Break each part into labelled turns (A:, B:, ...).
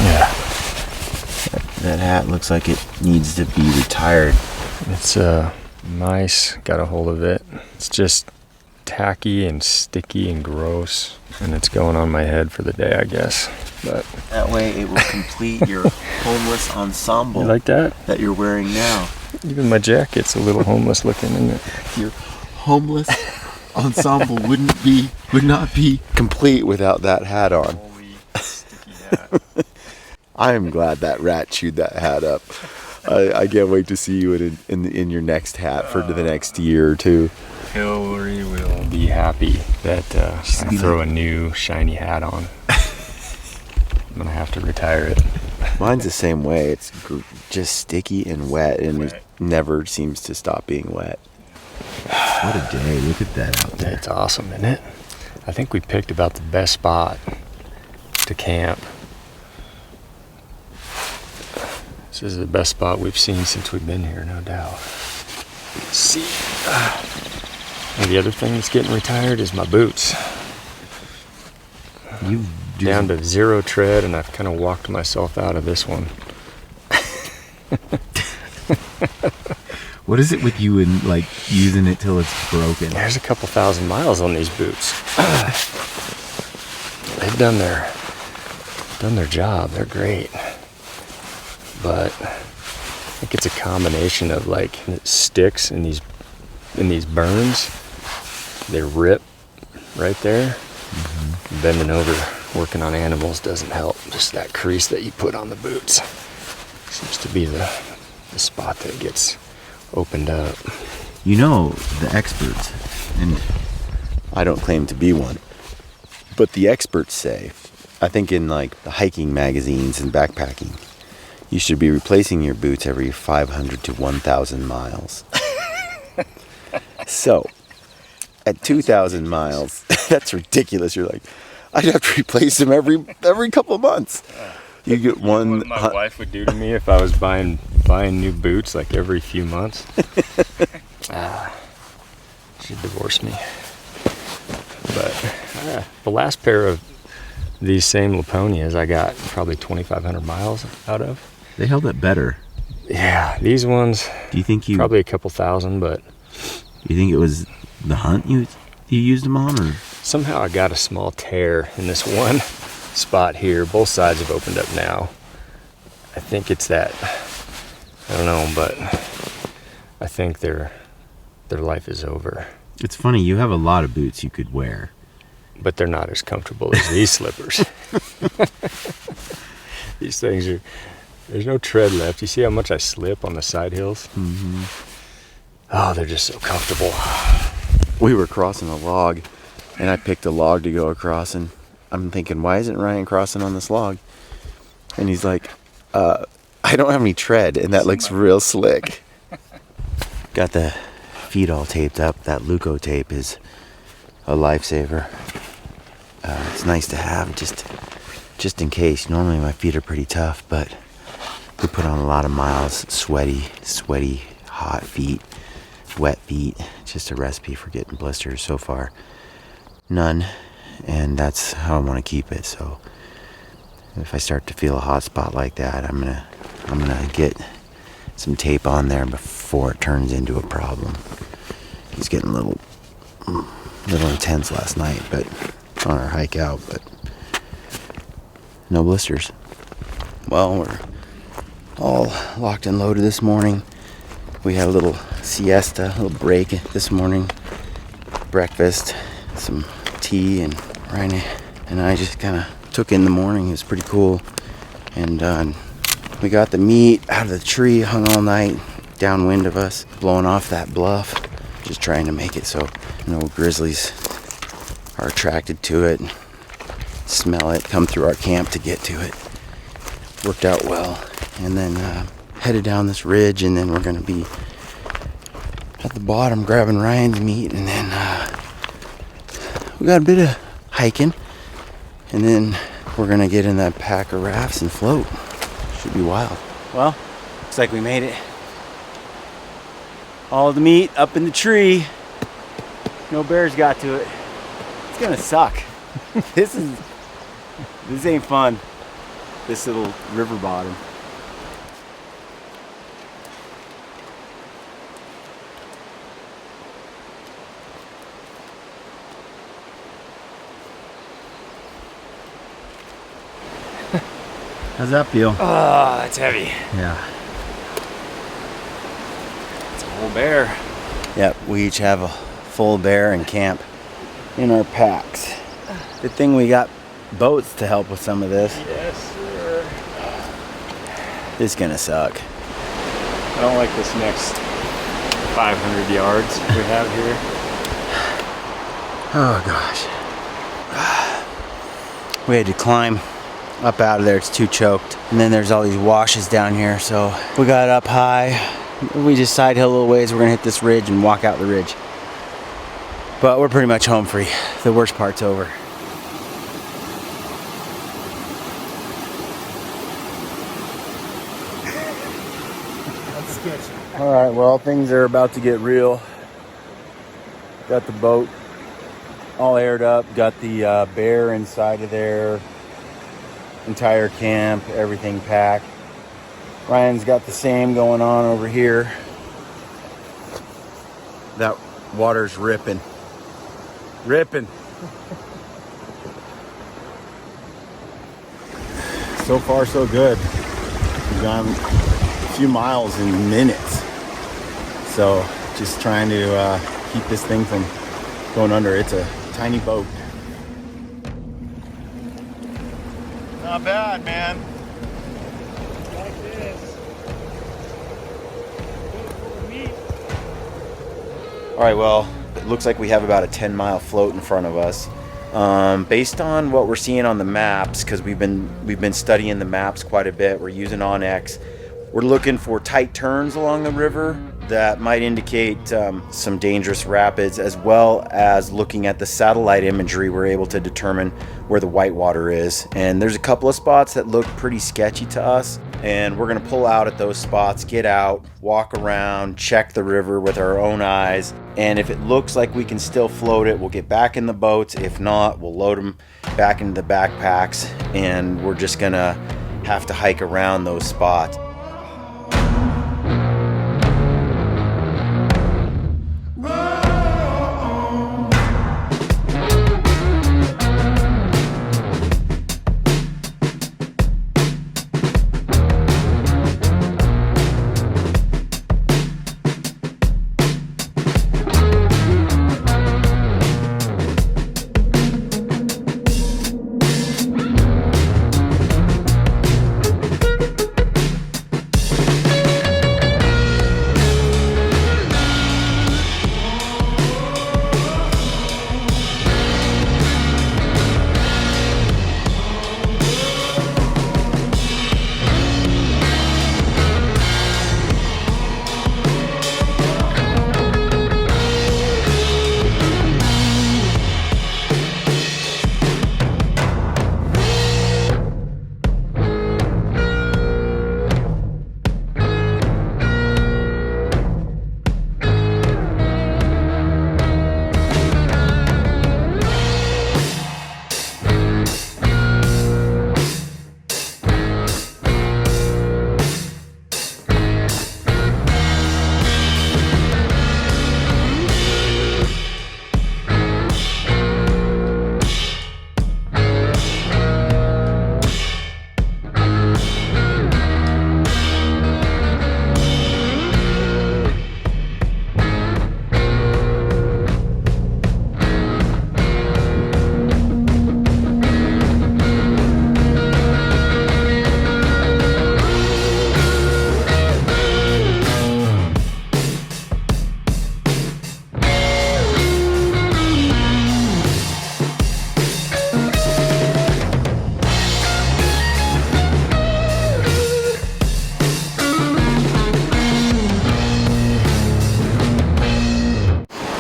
A: Yeah. That hat looks like it needs to be retired.
B: It's nice. Got a hold of it. It's just tacky and sticky and gross, and it's going on my head for the day, I guess. But
A: that way it will complete your homeless ensemble.
B: You like that?
A: That you're wearing now.
B: Even my jacket's a little homeless looking, isn't it?
A: Your homeless ensemble would not be complete without that hat on.
B: Holy sticky hat.
A: I am glad that rat chewed that hat up. I can't wait to see you in your next hat for the next year or two.
B: Hillary will be happy that I throw a new shiny hat on. I'm gonna have to retire it.
A: Mine's the same way. It's just sticky and wet, and it never seems to stop being wet. What a day. Look at that out there.
B: It's awesome, isn't it? I think we picked about the best spot to camp. This is the best spot we've seen since we've been here, no doubt. Let's see. And the other thing that's getting retired is my boots. Down to 0 tread, and I've kind of walked myself out of this one.
A: What is it with you and like using it till it's broken?
B: There's a couple thousand miles on these boots. They've done their job. They're great. But I think it's a combination of like it sticks in these burns. They rip right there. Mm-hmm. Bending over, working on animals doesn't help. Just that crease that you put on the boots seems to be the spot that gets opened up.
A: You know, the experts, and I don't claim to be one, but the experts say, I think in like the hiking magazines and backpacking, you should be replacing your boots every 500 to 1,000 miles. So, at 2,000 miles, that's ridiculous. You're like, I'd have to replace them every couple of months. You get one.
B: You know what my wife would do to me if I was buying new boots like every few months? She'd divorce me. But the last pair of these same Laponias I got probably 2,500 miles out of.
A: They held up better.
B: Yeah, these ones.
A: Do you think
B: probably a couple thousand, but
A: you think it was the hunt you used them on, or
B: somehow I got a small tear in this one spot here. Both sides have opened up now. I think it's that. I don't know, but I think their life is over.
A: It's funny. You have a lot of boots you could wear,
B: but they're not as comfortable as these slippers. These things are. There's no tread left. You see how much I slip on the side hills?
A: Mm-hmm.
B: Oh, they're just so comfortable.
A: We were crossing a log, and I picked a log to go across, and I'm thinking, why isn't Ryan crossing on this log? And he's like, I don't have any tread, and that looks real slick. Got the feet all taped up. That Luco tape is a lifesaver. It's nice to have just in case. Normally my feet are pretty tough, but we put on a lot of miles. Sweaty, hot feet, wet feet. Just a recipe for getting blisters. So far, none, and that's how I want to keep it. So if I start to feel a hot spot like that, I'm gonna get some tape on there before it turns into a problem. It's getting a little intense last night, but on our hike out, but no blisters. Well, we're all locked and loaded this morning. We had a little siesta, a little break this morning. Breakfast, some tea, and Ryan and I just kind of took in the morning. It was pretty cool. And we got the meat out of the tree, hung all night, downwind of us, blowing off that bluff, just trying to make it so no grizzlies are attracted to it, smell it, come through our camp to get to it. Worked out well. And then headed down this ridge, and then we're going to be at the bottom grabbing Ryan's meat, and then we got a bit of hiking, and then we're going to get in that pack of rafts and float. Should be wild. Well, looks like we made it. All the meat up in the tree. No bears got to it. It's going to suck. This ain't fun. This little river bottom. How's that feel?
B: Oh, it's heavy.
A: Yeah.
B: It's a whole bear.
A: Yep, we each have a full bear in camp in our packs. Good thing we got boats to help with some of this.
B: Yes, sir.
A: This is gonna suck.
B: I don't like this next 500 yards we have here.
A: Oh gosh. We had to climb up out of there, it's too choked. And then there's all these washes down here, so we got up high. We just side hill a little ways, we're gonna hit this ridge and walk out the ridge. But we're pretty much home free. The worst part's over.
C: That's sketchy.
A: All right, well, things are about to get real. Got the boat all aired up, got the bear inside of there, entire camp, everything packed. Ryan's got the same going on over here. That water's ripping. Ripping. So far, so good. We've gone a few miles in minutes. So just trying to keep this thing from going under. It's a tiny boat. Not bad, man.
C: Like this. Beautiful meat.
A: All right, well, it looks like we have about a 10-mile float in front of us. Based on what we're seeing on the maps, because we've been studying the maps quite a bit, we're using OnX. We're looking for tight turns along the river that might indicate some dangerous rapids, as well as looking at the satellite imagery, we're able to determine where the whitewater is. And there's a couple of spots that look pretty sketchy to us, and we're gonna pull out at those spots, get out, walk around, check the river with our own eyes, and if it looks like we can still float it, we'll get back in the boats. If not, we'll load them back into the backpacks, and we're just gonna have to hike around those spots.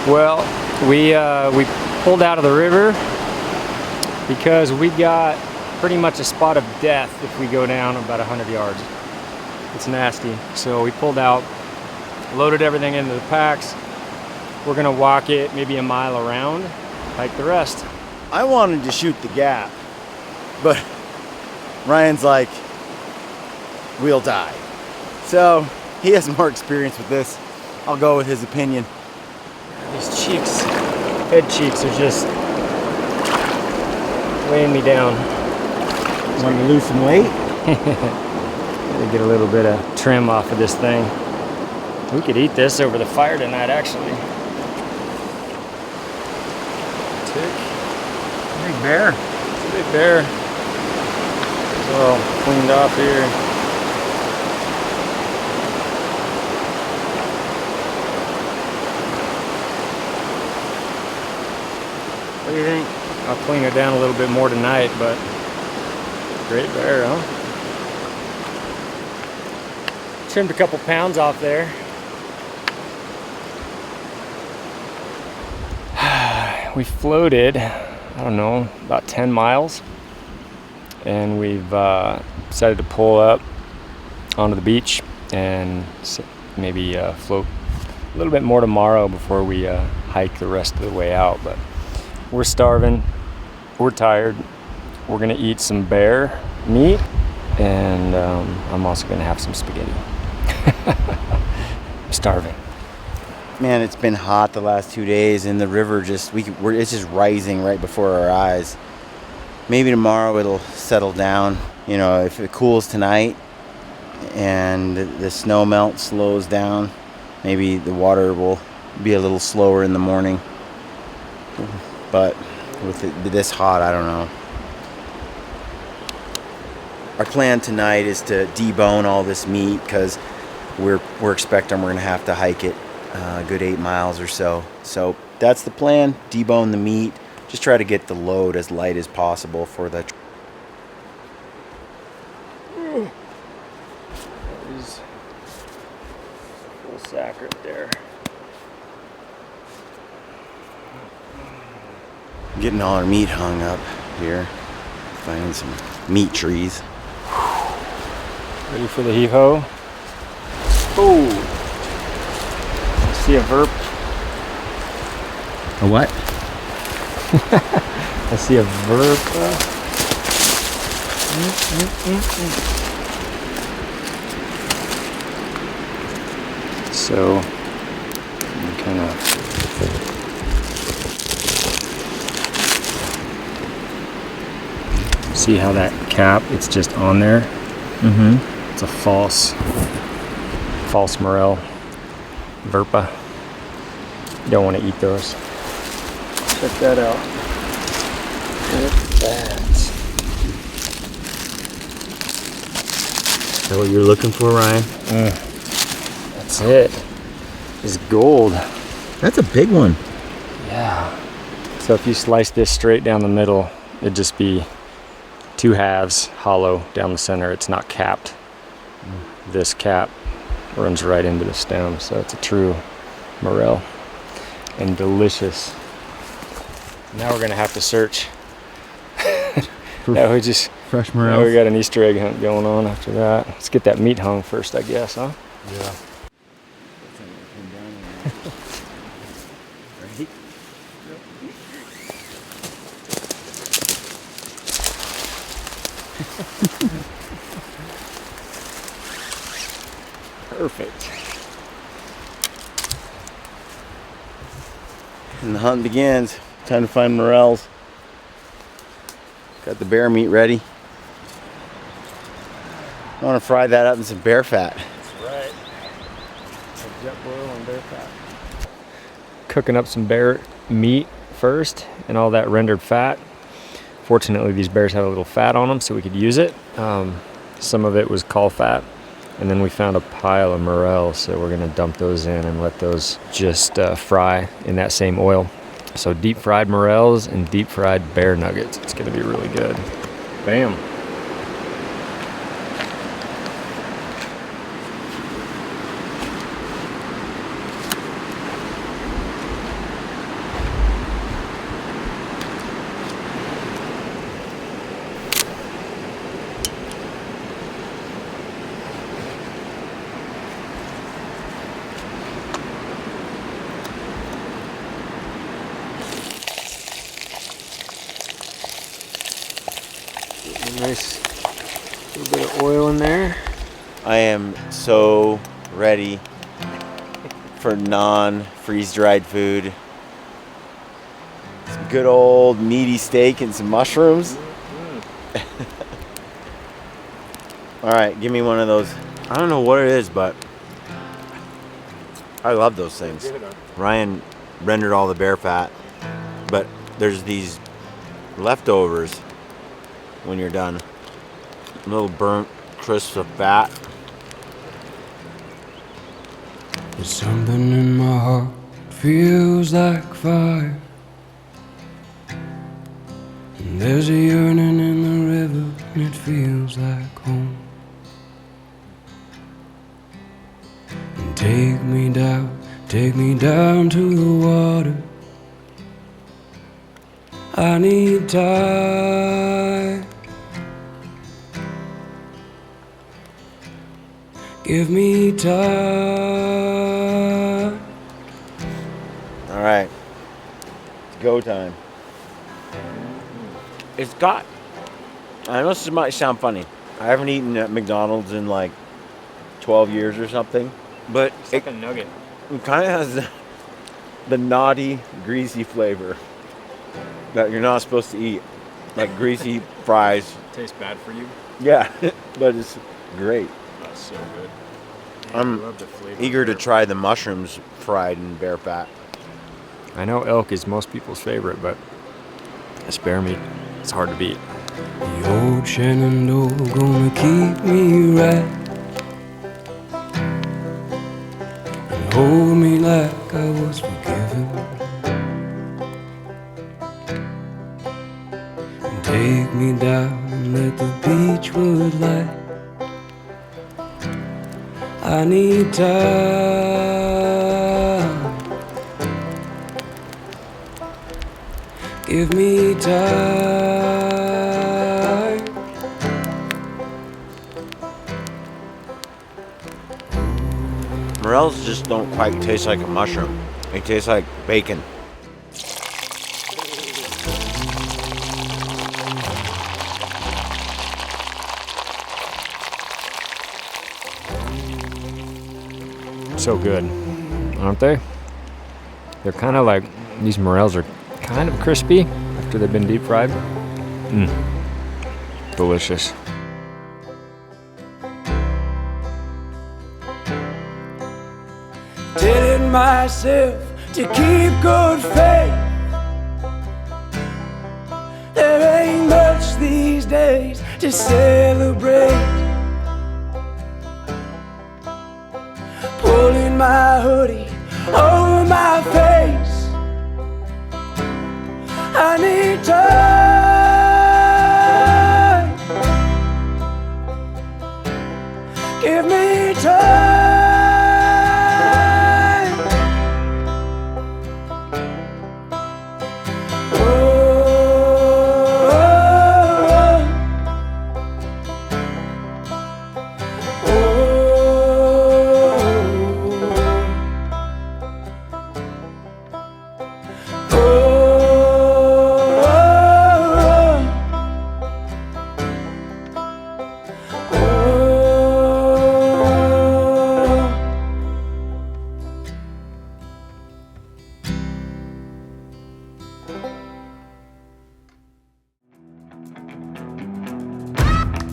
B: Well, we pulled out of the river because we got pretty much a spot of death if we go down about 100 yards. It's nasty. So we pulled out, loaded everything into the packs. We're gonna walk it maybe a mile around, hike the rest.
A: I wanted to shoot the gap, but Ryan's like, we'll die. So he has more experience with this. I'll go with his opinion.
B: These cheeks, head cheeks are just weighing me down.
A: Want to lose some weight?
B: Gotta get a little bit of trim off of this thing. We could eat this over the fire tonight, actually. Tick.
A: Big bear.
B: It's a big bear. It's all cleaned off here.
A: What do you think?
B: I'll clean her down a little bit more tonight, but great bear, huh? Trimmed a couple pounds off there. We floated, I don't know, about 10 miles. And we've decided to pull up onto the beach and maybe float a little bit more tomorrow before we hike the rest of the way out. But we're starving, we're tired. We're gonna eat some bear meat, and I'm also gonna have some spaghetti. I'm starving.
A: Man, it's been hot the last 2 days, and the river it's just rising right before our eyes. Maybe tomorrow it'll settle down. You know, if it cools tonight and the snow melt slows down, maybe the water will be a little slower in the morning. But with it this hot, I don't know. Our plan tonight is to debone all this meat because we're expecting we're gonna have to hike it a good 8 miles or so. So that's the plan. Debone the meat. Just try to get the load as light as possible for the.
B: That is full sack right there.
A: Getting all our meat hung up here. Finding some meat trees.
B: Ready for the heave-ho? Oh! I see a verp.
A: A what?
B: I see a verpa. So, I'm kind of see how that cap, it's just on there.
A: Mm-hmm.
B: It's a false morel verpa. You don't want to eat those. Check that out. Look at that.
A: Is that what you're looking for, Ryan?
B: That's it. It's gold.
A: That's a big one.
B: Yeah. So if you slice this straight down the middle, it'd just be two halves, hollow down the center. It's not capped. This cap runs right into the stem, so it's a true morel and delicious. Now we're gonna have to search. Now we just
A: Fresh
B: now
A: morels.
B: we got an Easter egg hunt going on after that. Let's get that meat hung first, I guess, huh?
A: Yeah.
B: Perfect.
A: And the hunt begins. Time to find morels. Got the bear meat ready. I want to fry that up in some bear fat.
B: That's right. Jet boil and bear fat. Cooking up some bear meat first and all that rendered fat. Fortunately, these bears have a little fat on them, so we could use it. Some of it was caul fat, and then we found a pile of morels, so we're gonna dump those in and let those just fry in that same oil. So deep fried morels and deep fried bear nuggets. It's gonna be really good. Bam. Nice little bit of oil in there.
A: I am so ready for non-freeze-dried food. Some good old meaty steak and some mushrooms. All right, give me one of those. I don't know what it is, but I love those things. Ryan rendered all the bear fat, but there's these leftovers when you're done. Little burnt crisps of fat.
D: There's something in my heart, feels like fire. And there's a yearning in the river, and it feels like home. And take me down to the water. I need time. Give me time.
A: All right, it's go time. It's got, I know this might sound funny. I haven't eaten at McDonald's in like 12 years or something, but
B: It's like a nugget.
A: it kind of has the naughty, greasy flavor that you're not supposed to eat, like greasy fries.
B: Tastes bad for you.
A: Yeah, but it's great.
B: That's so good.
A: I'm eager to try the mushrooms fried in bear fat.
B: I know elk is most people's favorite, but this bear meat, it's hard to beat.
D: The old Shenandoah gonna keep me right and hold me like I was forgiven, and take me down and let the beachwood light. I need time. Give me time.
A: Morels just don't quite taste like a mushroom. They taste like bacon.
B: So good, aren't they? They're kind of like, these morels are kind of crispy after they've been deep fried. Delicious.
D: Telling myself to keep good faith. There ain't much these days to celebrate. Pulling my hoodie over my face. I need time. Give me time.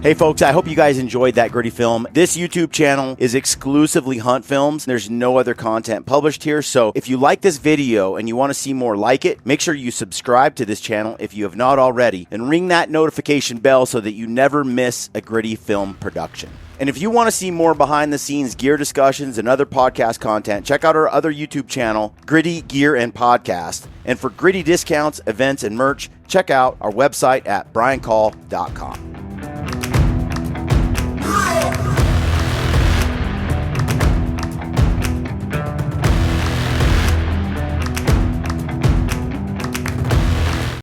A: Hey folks, I hope you guys enjoyed that gritty film. This YouTube channel is exclusively hunt films. There's no other content published here. So if you like this video and you want to see more like it, make sure you subscribe to this channel if you have not already, and ring that notification bell so that you never miss a gritty film production. And if you want to see more behind the scenes gear discussions and other podcast content, check out our other YouTube channel, Gritty Gear and Podcast. And for gritty discounts, events, and merch, check out our website at briancall.com.